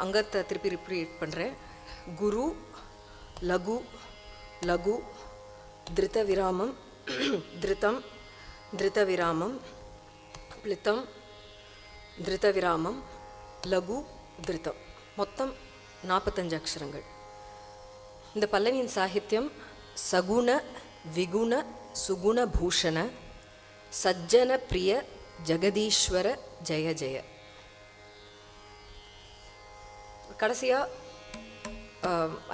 அங்கத்தை திருப்பி ரிப்பீட் பண்ணுறேன். குரு, லகு, லகு, திருத்த விராமம், திருத்தம், திருத்த விராமம், பிளித்தம், திருத்த விராமம், லகு, திருத்தம். மொத்தம் 45 அக்ஷரங்கள். இந்த பல்லவியின் சாகித்யம் சகுண விகுண சுகுண பூஷண சஜ்ஜன பிரிய ஜெகதீஸ்வர ஜெய ஜெய. கடைசியாக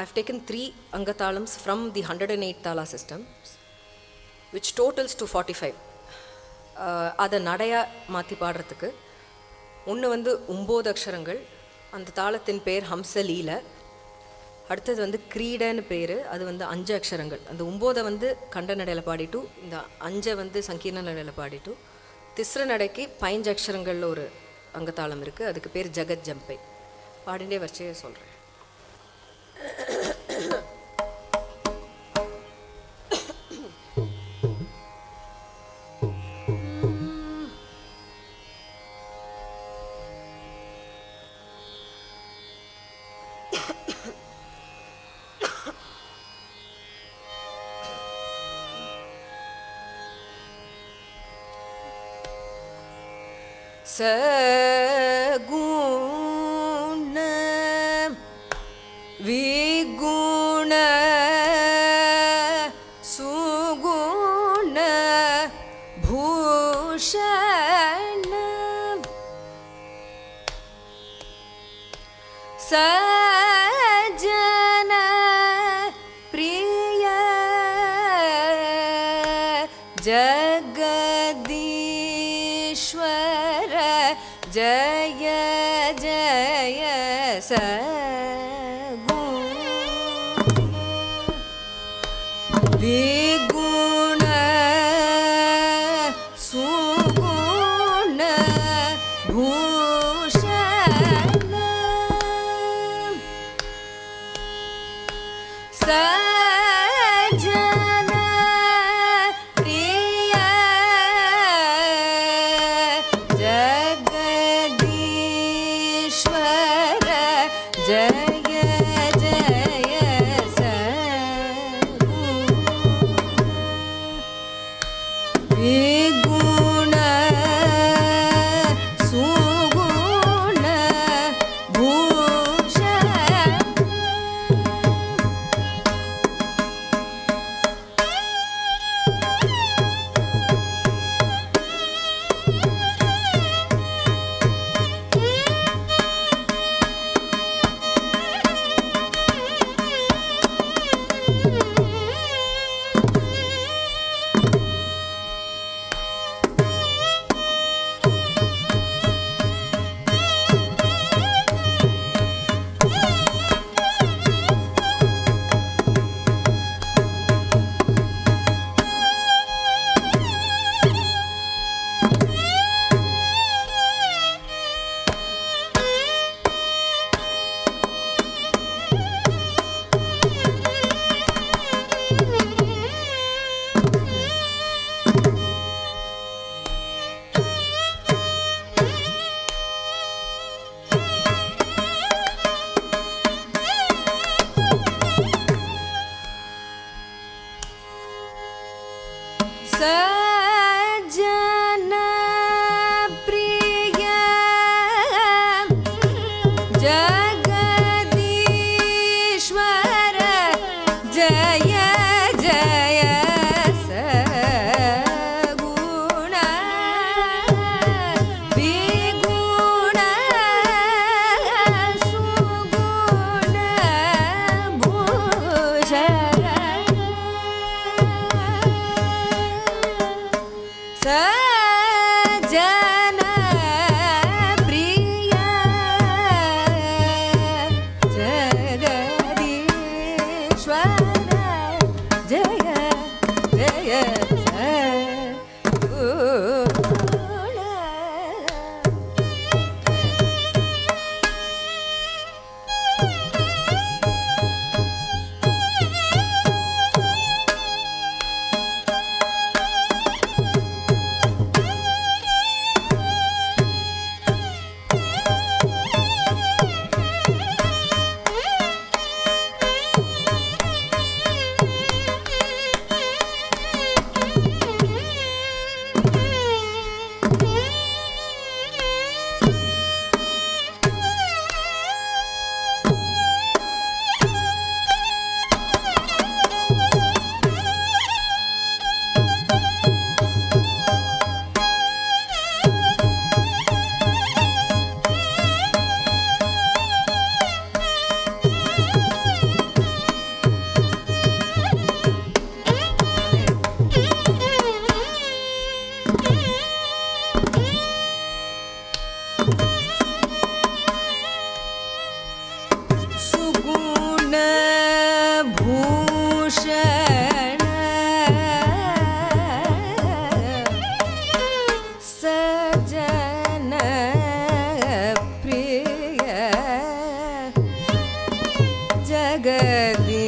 I've taken 3 angathalams from the 108 thala system which totals to 45. அதை நடையாக மாற்றி பாடுறதுக்கு ஒன்று வந்து 9 அக்ஷரங்கள். அந்த தாளத்தின் பேர் ஹம்சலீல. அடுத்தது வந்து கிரீடன்னு பேர், அது வந்து 5 அக்ஷரங்கள். அந்த 9 வந்து கண்ட நடையில் பாடிட்டு, இந்த 5 வந்து சங்கீர்ண நடையில் பாடிட்டு, திஸ்ர நடைக்கு 15 அக்ஷரங்களில் ஒரு அங்கத்தாளம் இருக்குது, அதுக்கு பேர் ஜகத் ஜம்பை. பாடிண்டே வச்சே சொல்கிறேன். சகுண விகுண சுகுண பூஷண சஜ்ஜன பிரிய ஜெகதீஸ்வர ஜய ஜய சகுண விகுண சுகுண பூஷண சஜ்ஜன பிரிய ஜெகதீஸ்வர ஜய ஜய சகுண விகுண சுகுண பூஷண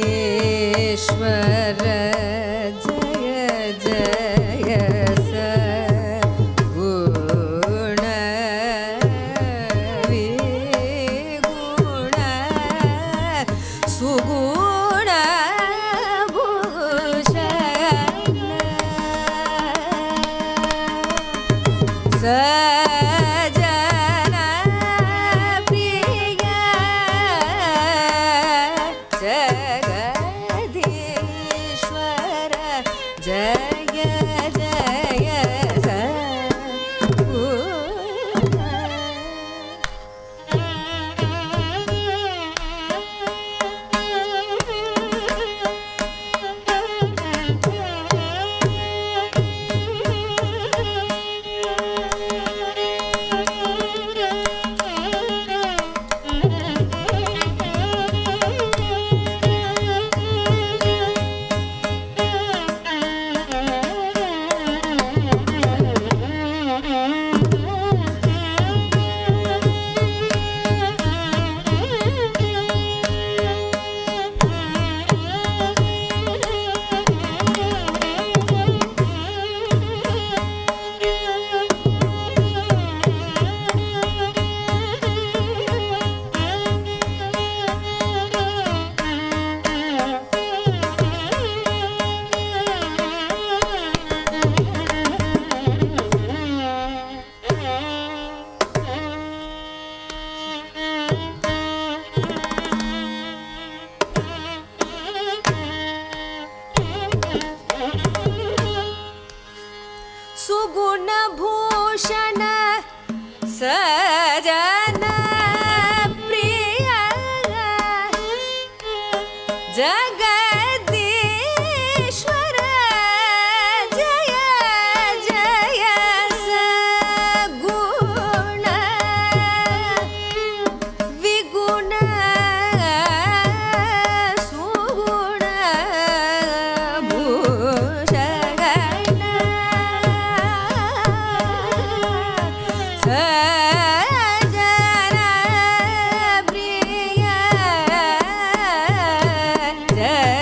जगदीश्वर जय जय सगुण विगुण सुगुण भूषण सजन प्रिय जगदीश्वर जय जय सुगुण भूषण सजन प्रिय जगदीश्वर जय जय सगुण विगुण सुगुण भूषण सजन प्रिय जय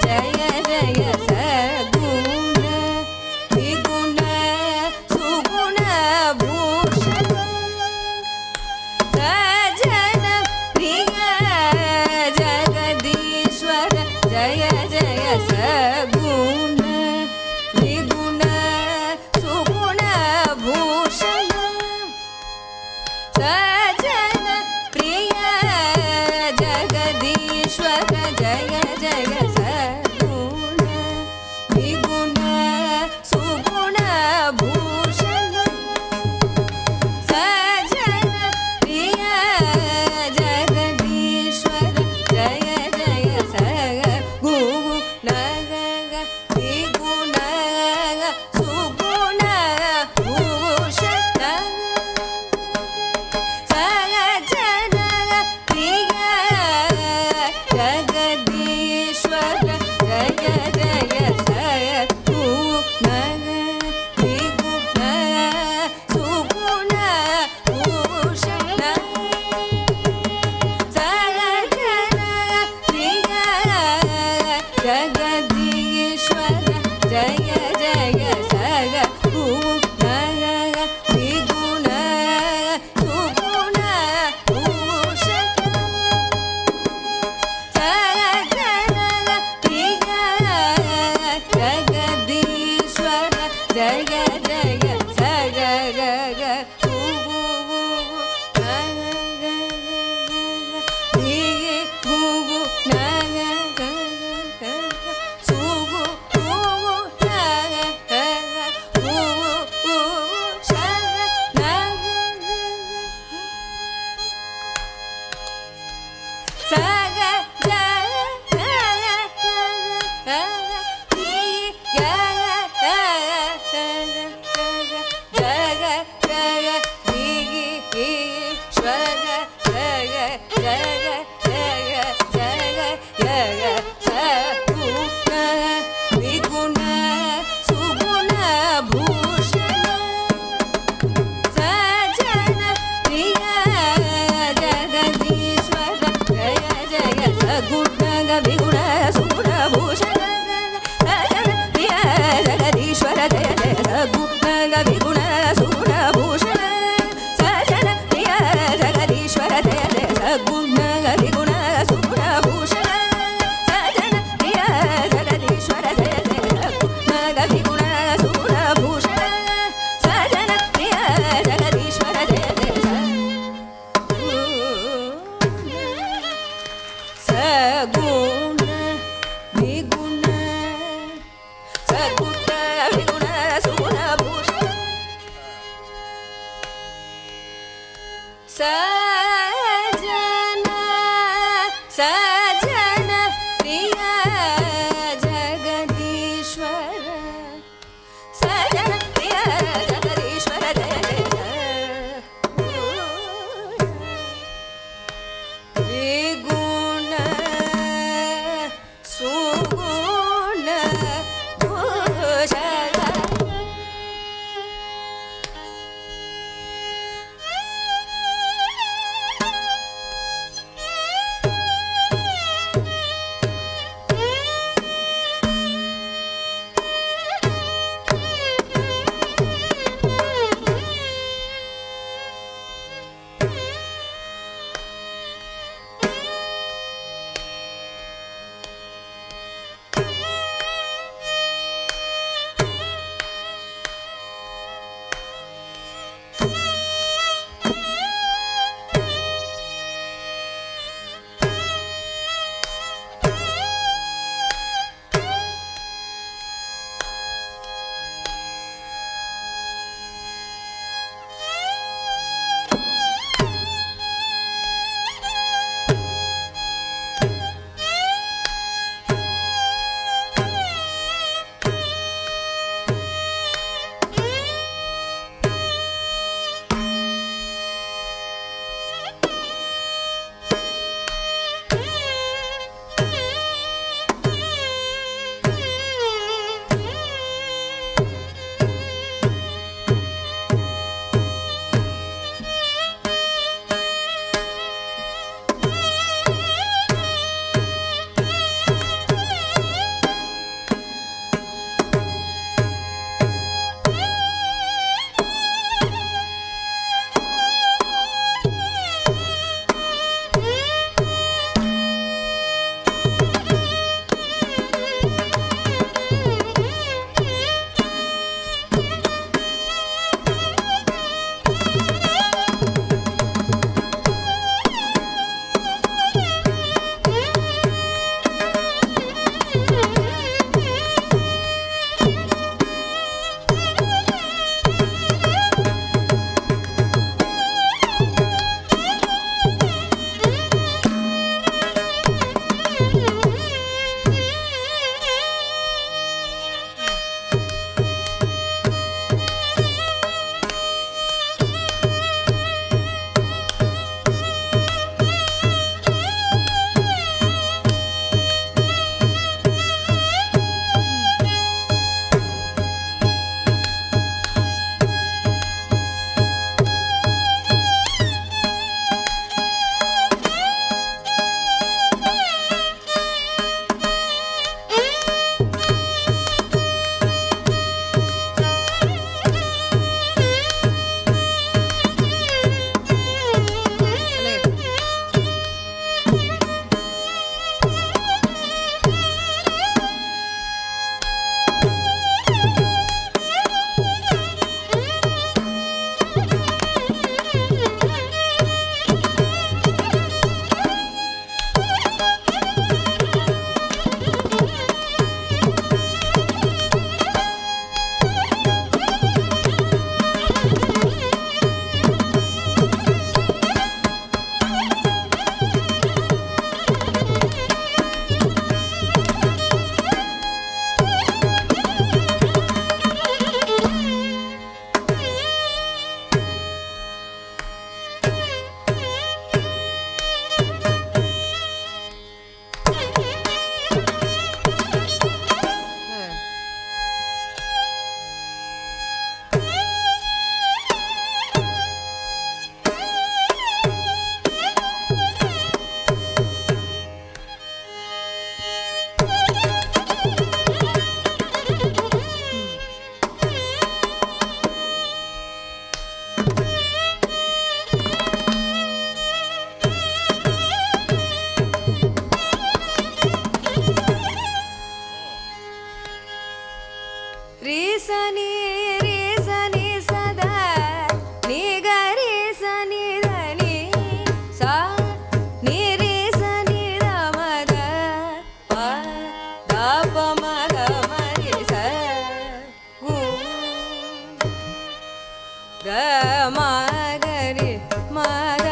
जय जय सगुण विगुण सुगुण भूषण सजन प्रिय जगदीश्वर जय जय सगुण विगुण सुगुण भूषण सजन प्रिय जगदीश्वर जय जय सगुण विगुण सुगुण भूषण सजन प्रिय जगदीश्वर जय जय सगुण विगुण सुगुण भूषण सजन प्रिय जगदीश्वर जय जय सगुण विगुण सुगुण भूषण सजन प्रिय जगदीश्वर जय जय सगुण विगुण सुगुण भूषण सजन प्रिय जगदीश्वर जय जय सगुण ರೀ ಸನಿ ಸದ ನೀ ಗ ರೀ ಸನಿ ದ ನೀ ಸಾ ನೀ ರೀ ಸನಿ ದ ಮದ ಪ ದ ಪ ಮ ಗ ಮ ರಿ ಸ ಗು ಗ ಮ ಗ ರಿ ಮ ಗ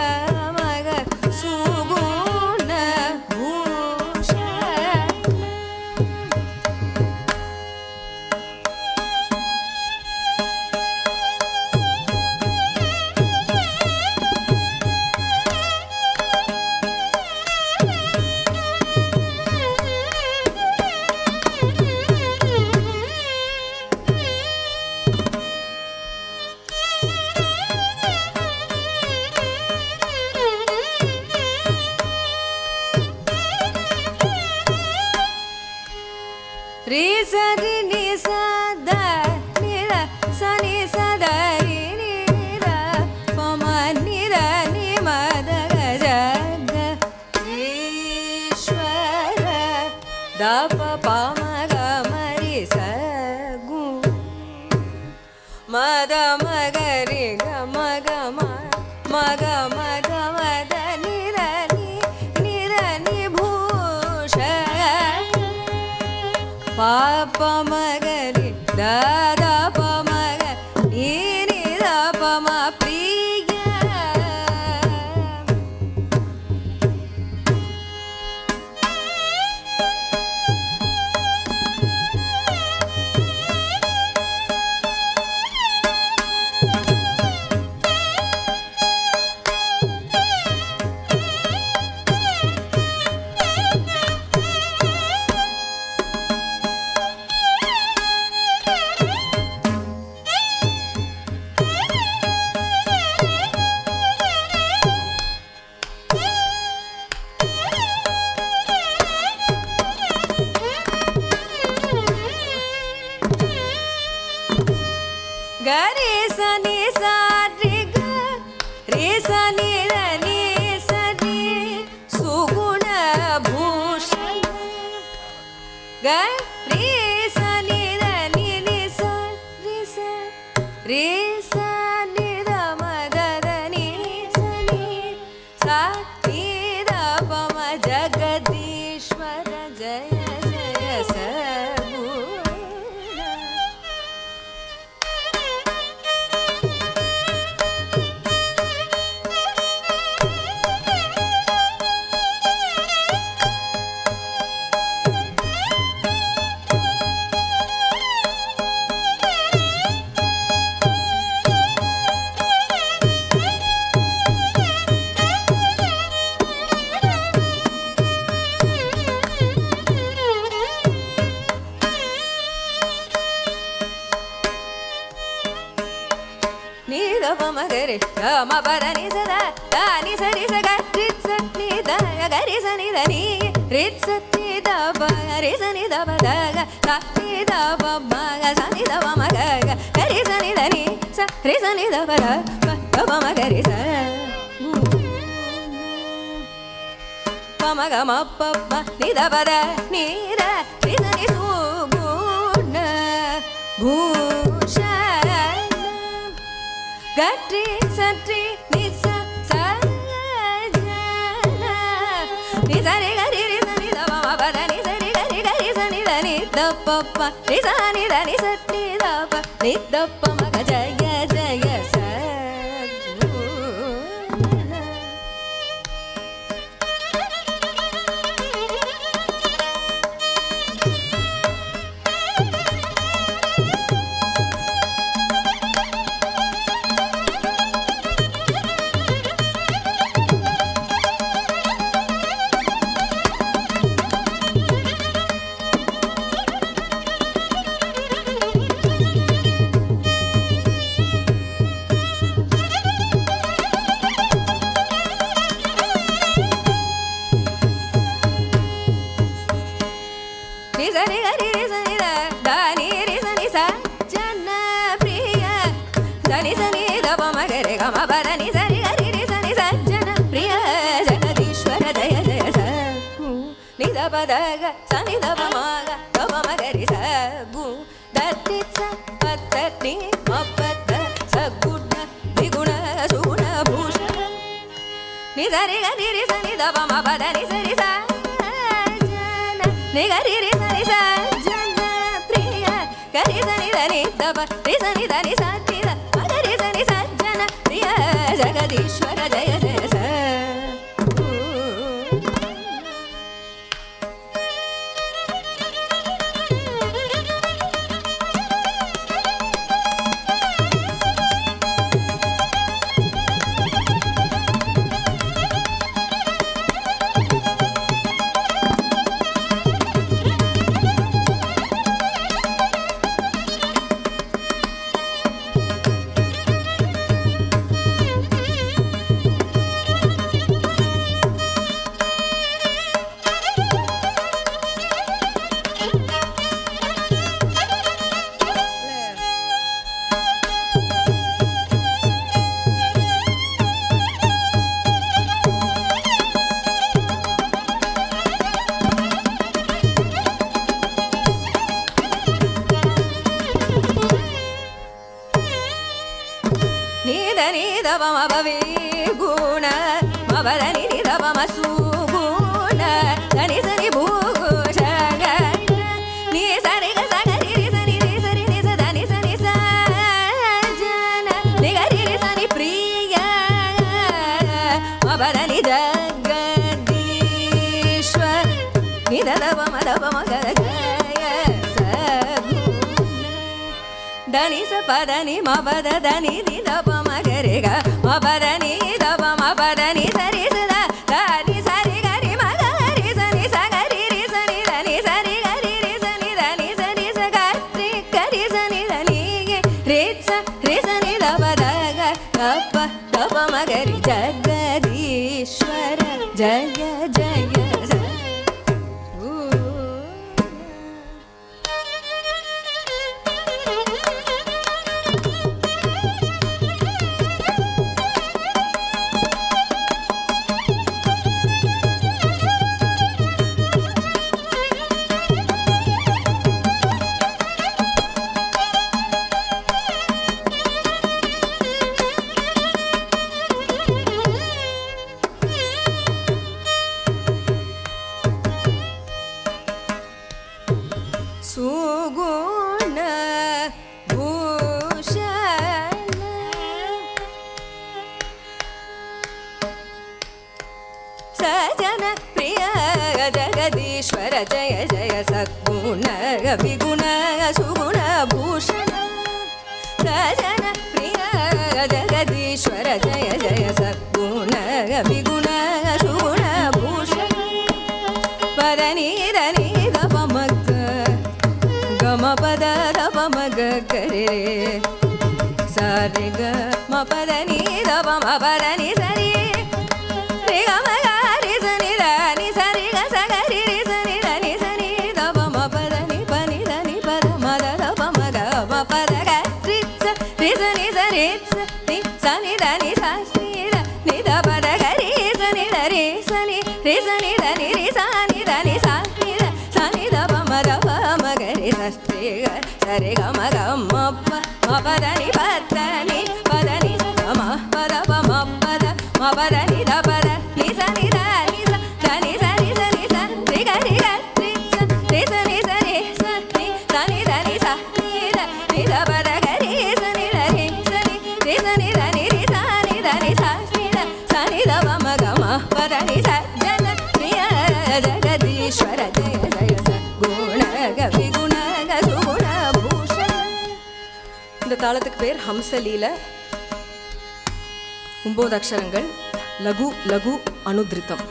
ಮ ಗ ಸುಗುಣ ಭೂಷ ರೀ ಸ ರಿ ನಿ ಸ ದ ನಿ ರ ಸ ನಿ ಸ ದ ರಿ ನಿ ರ ಪ ಮ ನಿ ರ ನಿ ಮ ದ ಗ ಜ ಗ ಈಶ್ವರ ದ ಪ ಪ ಮ ಗ ಮ ರಿ ಸ ಗು ಮ ದ ಮ ಗ ರಿ ಗ ಮ ಗ ಮ ಮ ಗ ಮ ಗ ಮ ದ ನಿ ರ ನಿ ಭೂಷ ಪ ಪ ಮ ಗ ರಿ ದ ದ ಪ ಮ ಗ ನೀ ನಿ ದ ಪ ಮ ಪ್ರಿಯ ಗ ರಿ ಸ ನಿ ಸ ರಿ ಗ ರಿ ಸ ನಿ ರ ನಿ ಸ ರಿ ಸುಗುಣ ಭೂಷಣ ಗ ರಿ ಸ ನಿ ರ ನಿ ನಿ ಸ ರಿ ಸ ರಿ ಸ ನಿ ದ ಮ ಗ ದ ನಿ ಸ ನಿ ಸ ನಿ ದ ಪ ಮ ಜಗದೀಶ್ವರ ಜಯ ಜಯ ಸ ನೀ ದ ಪ ಮ ಗ ರಿ ಗ ಮ ಪ ದ ನಿ ಸ ದ ದ ನಿ ಸ ರಿ ಸ ಗ ರಿ ಸ ನಿ ದ ಗ ರಿ ಸ ನಿ ದ ನಿ ರಿ ಸ ನಿ ದ ಪ ರಿ ಸ ನಿ ದ ಪ ದ ಗ ಸ ನಿ ದ ಪ ಮ ಗ ಸ ನಿ ದ ಪ ಮ ಗ ಗ ಗ ರಿ ಸ ನಿ ದ ನಿ ಸ ರಿ ಸ ನಿ ದ ಪ ದ ಪ ಗ ಪ ಮ ಗ ರಿ ಸ ಪ ಮ ಗ ಮ ಪ ಮ ನಿ ದ ಪ ದ ನಿ ರ ರಿ ಸ ನಿ ಸು ಗುಣ ಭೂಷ ಗಟ್ರಿ ಸಟ್ರಿ ನಿಸ ಸ ನಿ ಸ ರಿ ಗ ರಿ ರಿ ಸ ನಿ ದ ಪ ಮ ಪ ದ ನಿ ಸ ರಿ ಗ ರಿ ಗ ರಿ ಸ ನಿ ದ ನಿ ದ ಪ ಪ ರಿ ಸ ನಿ ದ ನಿ ಸ ನಿ ದ ಪ ನಿ ದ ಪ ಮ ಗ ಜಯ ಜಯ ಸ ಮಬರನಿ ಸರಿ ಗರಿ ರಿ ಸನಿ ಸಜ್ಜನ ಪ್ರಿಯ ಜಗದೀಶ್ವರ ಜಯ ಜಯ ಸ ನಿದ ಪದ ಗ ಸನಿ ದ ಪ ಮ ಗ ಗ ಪ ಮ ಗರಿ ಸ கு தத்தி ச பத்த நீ மப்பத்த சகுண விகுண சுகுண பூஷண நிசரி கரி சனி தப மபத நிசரி சஜன நிகரி சனி சஜன பிரிய கரி சனி தனி தப ரிசனி தனி சத்தித மகரி சனி சஜன பிரிய ஜகதீஸ்வர ஜய ஜய ச దని స పదని మబద దని ని దప మగరి గ మబదని దప మబదని సరి సద దని సరి గరి మగరి సని సగరి రి సని దని సరి గరి రి సని దని సని సగరి గరి సని దని రి స రి సని దప దగ దప దప మగరి జగదీశ్వర జయ జయ ಸುಗುಣ ಭೂಷಣ ಸಜನ ಪ್ರಿಯ ಜಗದೀಶ್ವರ ಜಯ ಜಯ ಸದ್ಗುಣ ವಿಗುಣ ಸುಗುಣ ಭೂಷಣ ಸಜನ ಪ್ರಿಯ ಜಗದೀಶ್ವರ ಜಯ ಜಯ ಸದ್ಗುಣ ವಿಗುಣ ಸುಗುಣ ಭೂಷಣ ಪದನಿ ಧನಿ ದಪ ಮಗ ಗಮ ಪದ ದಪ ಮಗ ಕರೆ ಸಾರಿ ಗ ಮ ಪದ ನೀ ದಪ ಮ ಪದ ನಿ ಸರಿ ರಿ ಗ ಮ ಗ ರಿ ಸನಿ ದ ನಿ ಸರಿ ಗ ಸ ಗ ರಿ ರಿ ಸನಿ ದ ನಿ ಸನಿ ದಪ ಮ ಪದ ನಿ ಪ ನಿ ದ ನಿ ಪದ ಮ ದ ದಪ ಮ ಗ ಮ ಪದ ಗ ರಿ ಸ ರಿ ಸನಿ ಸ ರಿ ಸ ನಿ ಸನಿ ದ ನಿ ಸ ನಿ ದ ನಿ ದ ಪದ ಗ ರಿ ಸನಿ ದ ರಿ ಸನಿ ರಿ ಸನಿ ದ ನಿ ರಿ ಸ ನಿ ದ ನಿ ಸ ನಿ ದ ಸ ನಿ ದ ಪ ಮ ದ ಪ ಮ ಗ ರಿ ಸ ಶ್ರೀ ಗ ಸ ರಿ ಗ ಮ ಗ ಮ ಪ ಮ ಪದ ನಿ ಪದ ನಿ ಪದ ನಿ ಸ ಮ ಪದ ಪ ಮ ಪದ ಮ ಪದ ನಿ ದ ಪದ ನಿ ಸ ನಿ ದ ನಿ ಸ ದ ನಿ ಸ ನಿ ಸ ನಿ ಸ ರಿ ಗ ರಿ ಗ ರಿ ಸ ರಿ ಸ ನಿ ಸ ರಿ ಸ ನಿ ಸ ನಿ ದ ನಿ ಸ ನಿ ದ ನಿ ದ ಪದ ಗ ರಿ ಸ ನಿ ದ ರಿ ಸ ನಿ ರಿ ಸ ನಿ ದ ನಿ ರಿ ಸ ನಿ ದ ನಿ ಸ ನಿ ದ ಸ ನಿ ದ ಪ ಮ ಗ ಮ ಪದ ನಿ ಸ ಜನ ಪ್ರಿಯ ಜಗದೀಶ್ವರ ಜಯ ಜಯ ಸ ಗುಣ ಗ ವಿಗುಣ ಗ ಸುಗುಣ ಭೂಷಣ. இந்த தாளத்துக்கு பேர் ஹம்சலீல. 9 அக்ஷரங்கள். லகு லகு அனுத்ரிதம்.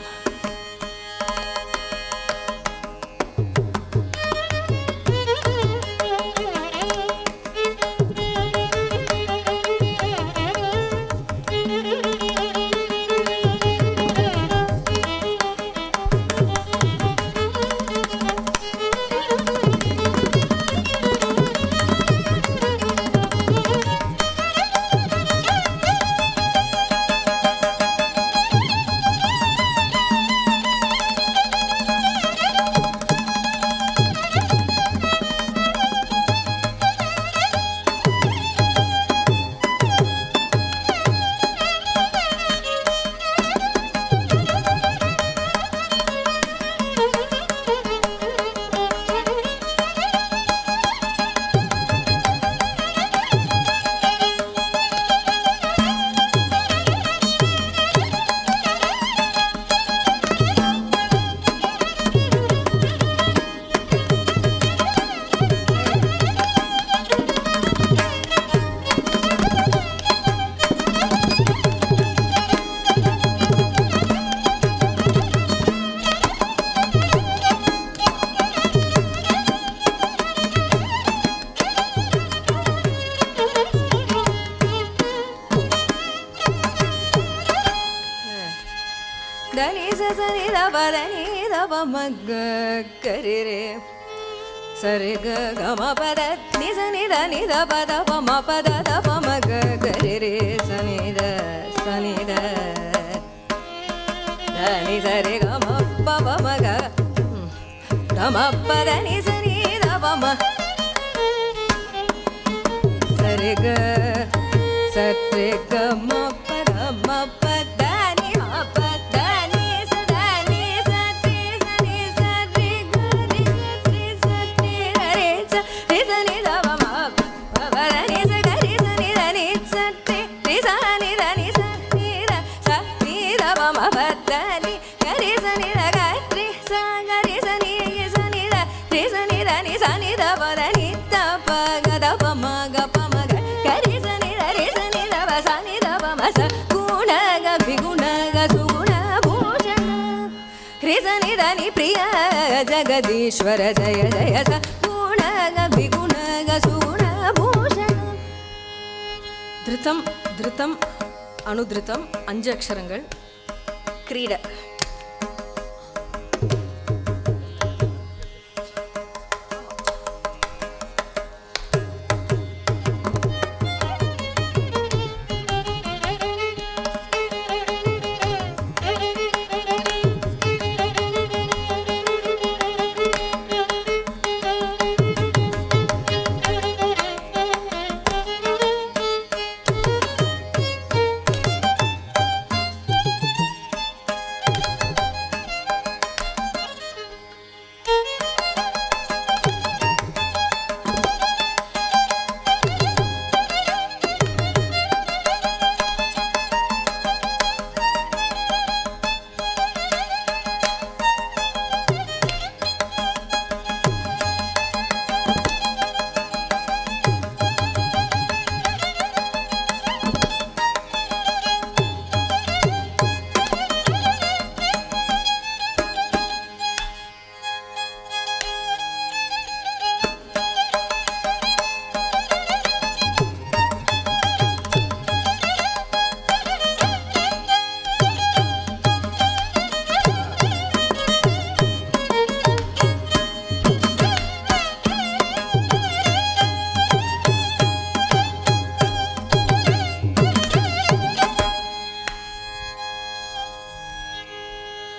ಸನಿ ದ ಪದ ನೀ ದ ಪ ಮ ಗ ಗರಿ ರೇ ಸರಿ ಗ ಗ ಮ ಪದ ನಿ ಸನಿ ದ ಪದ ಪ ಮ ಪದ ದ ಪ ಮ ಗ ಗರಿ ರೇ ಸನಿ ದ ದ ನಿ ಸರಿ ಗ ಮ ಪ ಪ ಮ ಗ ಗ ಮ ಪದ ನಿ ಸನಿ ದ ಪ ಮ ಸರಿ ಗ ಸರಿ ಗ ಮ ಪ ಗ ಮ ಪದ ನಿ ಮ ಪದ ನಿ ಸ ದ ನಿ ಸ ತ್ರಿ ಸ ನಿ ಸ ರಿ ಗ ರಿ ಗ ತ್ರಿ ಸ ತ್ರಿ ಗ ರಿ ಸ ರಿ ಸ ನಿ ದ ಪ ಮ ಪ ಪ ದ ನಿ ಸ ಗ ರಿ ಸ ನಿ ದ ನಿ ಸ ತ್ರಿ ರಿ ಸ ನಿ ದ ನಿ ಸ ನಿ ದ ಸ ನಿ ದ ಪ ಮ ಪದ ನಿ ಗ ರಿ ಸ ನಿ ದ ಗ ತ್ರಿ ಸ ಗ ರಿ ಸ ನಿ ಸ ನಿ ದ ರಿ ಸ ನಿ ದ ನಿ ಸ ನಿ ದ ಪ ದ ನಿ ದ ಪ ಗ ದ ಪ ಮ ಗ ಪ ಮ ಗ ಗ ರಿ ಸ ನಿ ದ ರಿ ಸ ನಿ ದ ಪ ಸ ನಿ ದ ಪ ಮ ಸ ಗುಣ ಗ ವಿಗುಣ ಗ ಸುಗುಣ ಭೂಷಣ ರಿ ಸ ನಿ ದ ನಿ ಪ್ರಿಯ ಜಗದೀಶ್ವರ ಜಯ ಜಯ ಸ ಗುಣ ಗ ವಿಗುಣ ಗ ಸುಗುಣ ಭೂಷಣ. ಧೃತಂ ಧೃತಂ அனுதிருத்தம் 5 அக்ஷரங்கள். கிரீட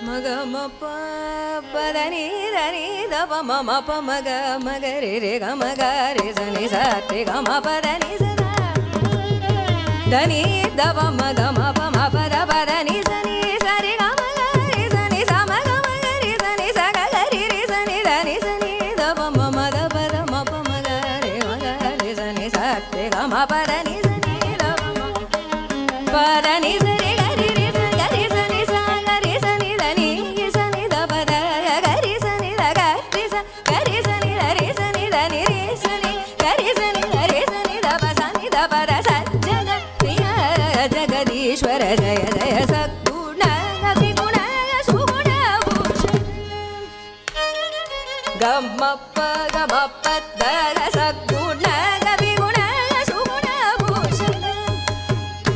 ಮಗ ಮ ಪ ಪದ ನೀ ದ ನೀ ದ ಪ ಮ ಮ ಪ ಮ ಗ ಮ ಗ ರೇ ರೇ ಗ ಮ ಗ ರೇ ಸ ni ಸ ತ್ರಿ ಗ ಮ ಪದ ನೀ ಸ ದ ನೀ ದ ಪ ಮ ಗ ಮ ಪ ಮ ಪದ ಪದ ನೀ ಸ ನೀ ಸ ರಿ ಗ ಮ ಗ ರೇ ಸ ni ಸ ಮ ಗ ಮ ಗ ರೇ ಸ ni ಸ ಗ ಗ ರಿ ರೇ ಸ ni ದ ನೀ ಸ ನೀ ದ ಪ ಮ ಮ ದ ಪ ದ ಮ ಪ ಮ ಗ ರೇ ಮ ಗ ರೇ ಸ ni ಸ ತ್ರಿ ಗ ಮ ಪದ ನೀ ಸ ನೀ ದ ಪ ಮ ಪದ ನೀ ಸ ರಿ ಗ ರಿ ರೇ ಸ ಗ ರಿ ಸ ni ಸ ಗ ರಿ ಸ ni ದ ನೀ ಸ ni ದ ಪ ದ ಗ ರಿ ಸ ni ದ ಗ ರಿ ಸ ಗ ರಿ ಸ ni ದ ರಿ ಸ ni ದ ni ರೇ ಸ ni ಗ ರಿ ಸ ni ದ ರಿ ಸ ni ದ ಪ ಸ ni ದ ಪ ದ ಸ ಜಗ ಪ್ರಿಯ ಜಗದೀಶ್ವರ ಜಯ ಜಯ ಸದ್ಗುಣ ವಿಗುಣ ಸುಗುಣ ಭೂಷಣ ಗ ಮ ಪ ಗ ಮ ಪ ದ ಗ ಸದ್ಗುಣ ವಿಗುಣ ಸುಗುಣ ಭೂಷಣ.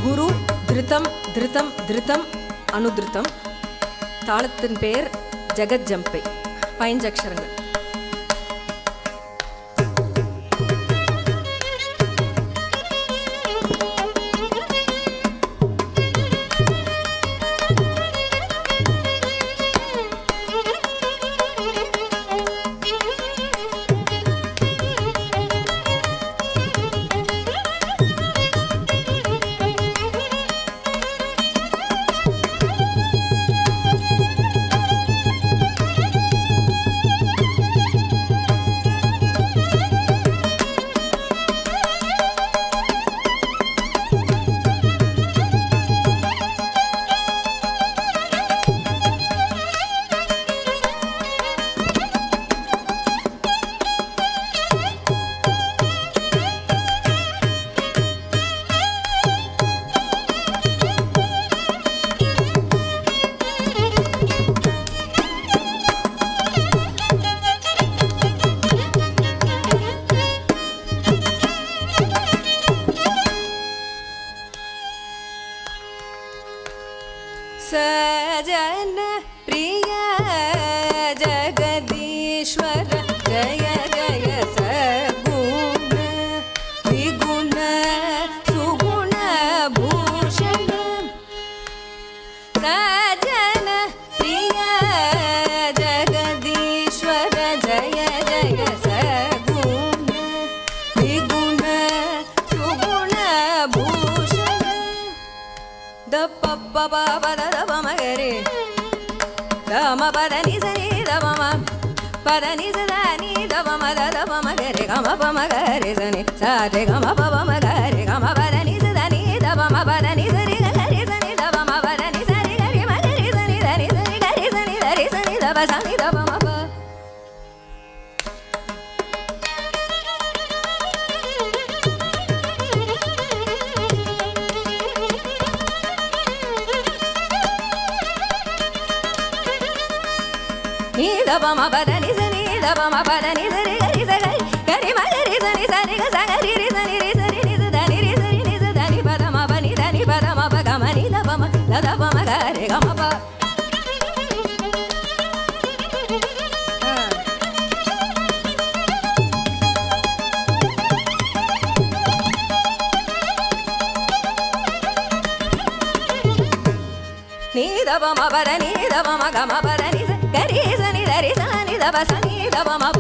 குரு திருத்தம் திருத்தம் திருத்தம் அனுதிருத்தம். தாளத்தின் பெயர் ஜெகத் ஜம்பை. 5 அக்ஷரங்கள். ಪಪ್ಪ ಪದ ಮಗರಿ ಗಮ ಪದ ನಿಸರಿ ದಮ ಪದ ನಿಸದ ನೀ ದಮ ಮದ ದಮ ಮಗರಿ ಗಮ ಪ ಮಗರಿ ಸನಿ ಸಾರೆ ಗಮ ಪವ ಮಗರಿ ಗಮ ಪದ ನಿಸದ ನೀ ದಮ ಪದ ನಿಸರಿ ಗರಿ ಸನಿ ದಮ ಪದ ನಿಸರಿ ಗರಿ ಮಗರಿ ಸನಿ ಧನಿ ಸನಿ ಗರಿ ಸನಿ ಧರಿ ಸನಿ ದಮ ಸನಿ ದಮ ಪ ನೀ ದಮ ಪದ ನಿಸನಿ ದಮ ಪದ ನಿಸರಿ ಗರಿ ಸರಿ ಗರಿ ಮಗರಿ ಸನಿ ಸರಿ ಗ ಸಗರಿ ರಿ ಸನಿ ರಿ ಸರಿ ನಿಸ ಧನಿ ರಿ ಸರಿ ನಿಸ ಧನಿ ಪದ ಮ ಪ ನಿ ಧನಿ ಪದ ಮ ಪ ಗ ಮ ನಿ ದ ಪ ಮ ದ ಪ ಮ ಗ ರಿ ಗ ಮ ಪ ನೀ ದ ಪ ಮ ಪ ದ ನೀ ದ ಪ ಮ ಗ ಮ ಪ ದ ನಿ ಸ ಗರಿ ಸನಿ ಧರಿ ಸನಿ ದ ಪ ಸನಿ ದ ಪ ಮ ಪ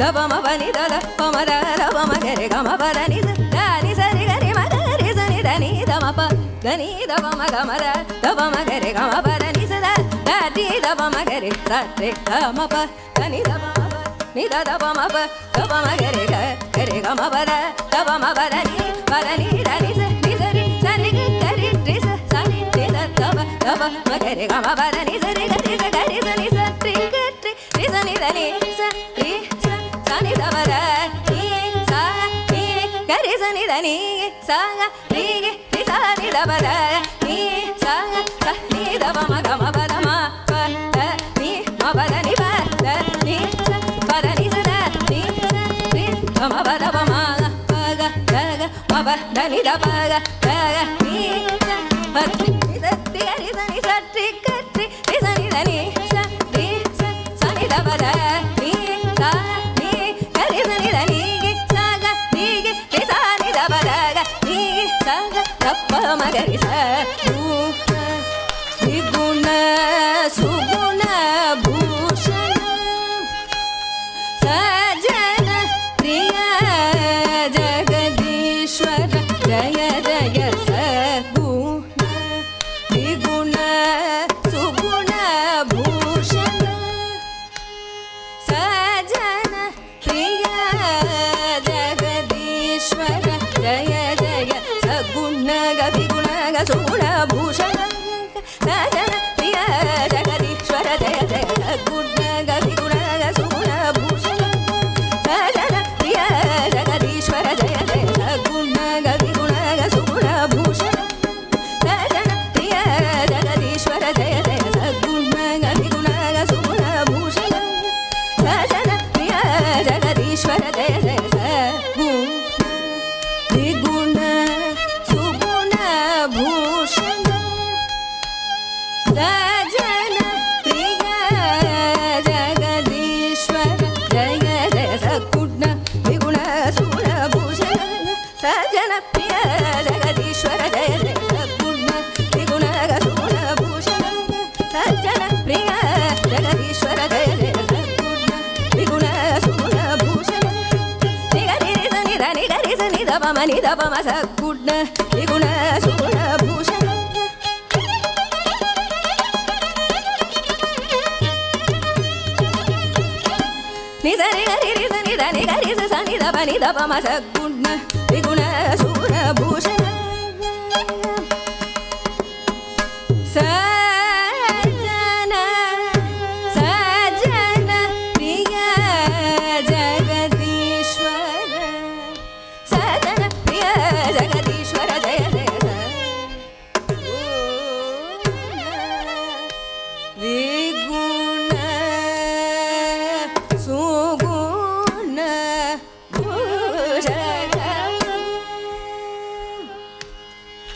ದಪ ಮ ಪ ನಿ ದ ದ ಪ ಮ ದ ದ ಪ ಮ ಗ ರಿ ಗ ಮ ಪ ದ ನಿ ಸ ದ ನಿ ಸ ರಿ ಗ ರಿ ಮ ಗ ರಿ ಸ ನಿ ದ ನಿ ದ ಮ ಪ ದ ನಿ ದ ಪ ಮ ಗ ಮ ದ ದ ಪ ಮ ಗ ರಿ ಗ ಮ ಪ ದ ನಿ ಸ ದ ದ ನಿ ದ ಪ ಮ ಗ ರಿ ಸ ರಿ ಗ ಮ ಪ ದ ನಿ ದ ಪ ಮ ಪ ನಿ ದ ದ ಪ ಮ ಪ ದ ಪ ಮ ಗ ರಿ ಗ ರಿ ಗ ಮ ಪ ದ ದ ಪ ಮ ಪ ದ ನಿ ಪ ದ ನಿ ದ ನಿ ಸ ನಿ ಸ ರಿ ಸ ನಿ ಗ ಗ ರಿ ರಿ ಸ ಸ ನಿ ನಿ ದ ದ ಪ ಮ ಗ ರಿ ಗ ಮ ಪ ದ ನಿ ಸ ರಿ ಗ ರಿ ಸ ಗ ರಿ ಸ ನಿ ಸ ರಿ ಗ ರಿ ರಿ ಸ ನಿ ದ ನಿ ಸ ರಿ ಸ ಸ ನಿ ದ ಪ ದ ನಿ ಸ ನಿ ಗ ರಿ ಸ ನಿ ದ ನಿ ಸ ಗ ರಿ ಗ ರಿ ಸ ನಿ ದ ಪ ದ ನಿ ಸ ಸ ನಿ ದ ಪ ಮ ಗ ಮ ಪ ದ ಮ ಪ ದ ನಿ ಮ ಪ ದ ನಿ ಪ ದ ನಿ ಸ ಪ ದ ನಿ ಸ ದ ನಿ ಸ ರಿ ಗ ಮ ಪ ದ ಪ ಮ ಪ ಗ ದ ಗ ಮ ಪ ದ ನಿ ದ ಪ ಗ ದ ಗ ನಿ ಸ ಪ ರಿ ನಿ ಸ ರಿ ಗ ರಿ ಸ ನಿ ಸ ರಿ ಗ ರಿ ರಿ ಸ ನಿ ದ ನಿ ಸ ರಿ ಸ ಸ ನಿ ದ ಪ ದ ನಿ ಸ ನಿ ಗ ರಿ ಸ ನಿ ದ ನಿ ಗಿ ಸ ಗ ನಿ ಗಿ ರಿ ಸ ನಿ ದ ಪ ದ ಗ ನಿ ಗಿ ಸ ಗ ದ ಪ ಮ ಗ ರಿ ಸ ದ್ವಿಗುಣ ಸುಗುಣ ಭೂಷಣ ಸಜನ ಪ್ರಿಯ ಜಗದೀಶ್ವರ ಜಯ ಜಯ ಸಗುಣ ದ್ವಿಗುಣ ಸುಗುಣ ಭೂಷಣ ಸಜನ ಪ್ರಿಯ ಜಗದೀಶ್ವರ ಜಯ ಜಯ ಸಗುಣ ಗ ದ್ವಿಗುಣ ಗ ಸುಗುಣ ಭೂಷಣ ಸಜನ ಪ್ರಿಯ ಜಗದೀಶ್ವರ ಜಯ ಜಯ ಸಗುಣ ಗ ದ್ವಿಗುಣ ಗ ಸುಗುಣ ಭೂಷಣ ಸಜನ ಪ್ರಿಯ ಜಗದೀಶ್ವರ ಜಯ ಜಯ ಸಗುಣ ಗ ದ್ವಿಗುಣ ಗ ಸುಗುಣ ಭೂಷಣ ಸಜನ ಪ್ರಿಯ ಜಗದೀಶ್ವರ ಜಯ ಜಯ ಸಗುಣ ಗ ದ್ವಿಗುಣ ಗ ಸುಗುಣ ಭೂಷಣ ಸಜನ ಪ್ರಿಯ ಜಗದೀಶ್ವರ ಜಯ ಜಯ ಸಗುಣ ದ್ವಿಗುಣ ಸುಗುಣ ಭೂಷಣ ಸಜನ ಪ್ರಿಯ ಜಗದೀಶ್ವರ ಜಯ ಜಯ ಸಗುಣ ದ್ವಿಗುಣ ಸುಗುಣ ಭೂಷಣ ಸಜನ ಪ್ರಿಯ ಜಗದೀಶ್ವರ ಜಯ ಜಯ ಸಗುಣ ದ್ವಿಗುಣ ಸುಗುಣ ಭೂಷಣ ಸಜ್ಜನ ಪ್ರಿಯ ಜಗದೀಶ್ವರ ಜಯ ಜಯ ಸಗುಣ ದ್ವಿಗುಣ ಸುಗುಣ ಭೂಷಣ ನಿಗ ರಿ ಸ ನಿ ದ ನಿ ಗ ರಿ ಸ ನಿ ದ ಪ ಮ ನಿ ದ ಪ ಮ ಸಗುಣ ದ್ವಿಗುಣ ಸುಗುಣ ಭೂಷಣ ನಿ ಸ ರಿ ಗ ರಿ ರಿ ಸ ನಿ ದ ನಿ ಗ ರಿ ಸ ಸ ನಿ ದ ಪ ಮ ಸಗುಣ